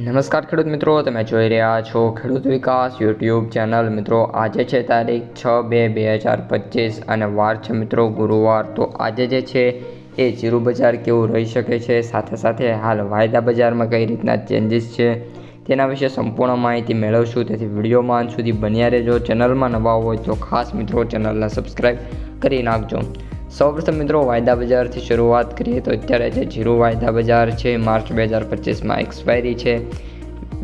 નમસ્કાર ખેડૂત મિત્રો, તમે જોઈ રહ્યા છો ખેડૂત વિકાસ યુટ્યુબ ચેનલ। મિત્રો આજે છે તારીખ 6/2/2025 અને વાર છે મિત્રો ગુરુવાર। તો આજે જે છે એ જીરું બજાર કેવું રહી શકે છે, સાથે સાથે હાલ વાયદા બજારમાં કઈ રીતના ચેન્જીસ છે તેના વિશે સંપૂર્ણ માહિતી મેળવશું। તેથી વિડીયોમાં અંત સુધી બન્યા રહેજો। ચેનલમાં નવા હોય તો ખાસ મિત્રો ચેનલને સબસ્ક્રાઈબ કરી નાખજો। સૌપ્રથમ મિત્રો વાયદા બજારથી શરૂઆત કરીએ તો અત્યારે જે જીરું વાયદા બજાર છે માર્ચ 2025માં એક્સપાયરી છે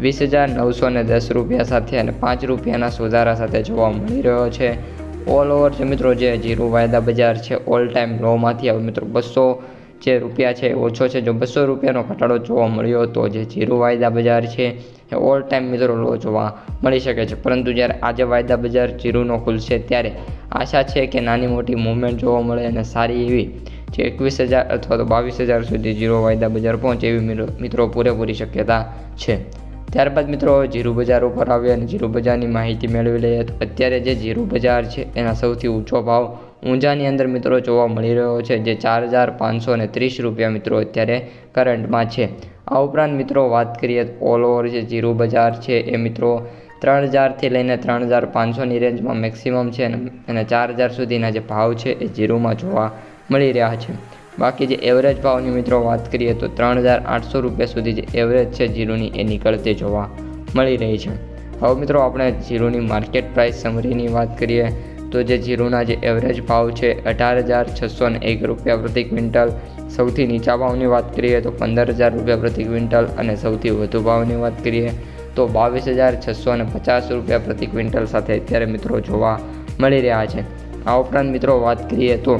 20,910 રૂપિયા સાથે અને 5 રૂપિયાના સુધારા સાથે જોવા મળી રહ્યો છે। ઓલ ઓવર જે મિત્રો જે જીરું વાયદા બજાર છે ઓલ ટાઈમ લોમાંથી હવે મિત્રો 200 જે રૂપિયા છે ઓછો છે। જો 200 રૂપિયાનો ઘટાડો જોવા મળ્યો તો જે જીરું વાયદા બજાર છે એ ઓલ ટાઈમ મિત્રો લો જોવા મળી શકે છે। પરંતુ જ્યારે આજે વાયદા બજાર જીરુંનો ખુલશે ત્યારે આશા છે કે નાની મોટી મૂવમેન્ટ જોવા મળે અને સારી એવી જે 21,000 અથવા તો 22,000 સુધી જીરો વાયદા બજાર પહોંચે એવી મિત્રો પૂરેપૂરી શક્યતા છે। ત્યારબાદ મિત્રો જીરું બજાર ઉપર આવે અને જીરું બજારની માહિતી મેળવી લઈએ તો અત્યારે જે જીરું બજાર છે એના સૌથી ઊંચો ભાવ ઊંઝાની અંદર મિત્રો જોવા મળી રહ્યો છે જે 4,530 રૂપિયા મિત્રો અત્યારે કરંટમાં છે। આ ઉપરાંત મિત્રો વાત કરીએ તો ઓલ ઓવર જે જીરું બજાર છે એ મિત્રો 3,000થી લઈને 3,500ની રેન્જમાં મેક્સિમમ છે અને 4,000 સુધીના જે ભાવ છે એ જીરુંમાં જોવા મળી રહ્યા છે। બાકી જે એવરેજ ભાવની મિત્રો વાત કરીએ તો 3,800 રૂપિયા સુધી જે એવરેજ છે જીરુંની એ નીકળતી જોવા મળી રહી છે। હવે મિત્રો આપણે જીરુંની માર્કેટ પ્રાઇસ સમરીની વાત કરીએ તો જે જીરુંના જે એવરેજ ભાવ છે 18,601 રૂપિયા પ્રતિ ક્વિન્ટલ, સૌથી નીચા ભાવની વાત કરીએ તો 15,000 રૂપિયા પ્રતિ ક્વિન્ટલ અને સૌથી વધુ ભાવની વાત કરીએ તો 22,650 રૂપિયા પ્રતિ ક્વિન્ટલ સાથે અત્યારે મિત્રો જોવા મળી રહ્યા છે। આ ઉપરાંત મિત્રો વાત કરીએ તો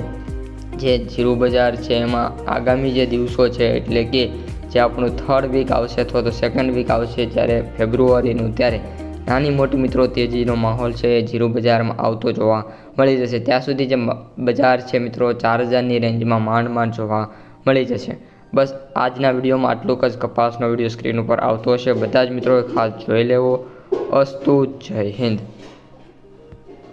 જે જીરું બજાર છે એમાં આગામી જે દિવસો છે એટલે કે જે આપણું 3rd વીક આવશે અથવા તો 2nd વીક આવશે જ્યારે ફેબ્રુઆરીનું, ત્યારે નાની મોટી મિત્રો તેજીનો માહોલ છે એ જીરું બજારમાં આવતો જોવા મળી જશે। ત્યાં સુધી જે બજાર છે મિત્રો 4,000ની રેન્જમાં માંડ જોવા મળી જશે। બસ આજના વિડીયોમાં આટલું જ। કપાસનો વિડીયો સ્ક્રીન ઉપર આવતો હશે, બધા જ મિત્રોએ ખાસ જોઈ લેવો। અસ્તુ, જય હિન્દ।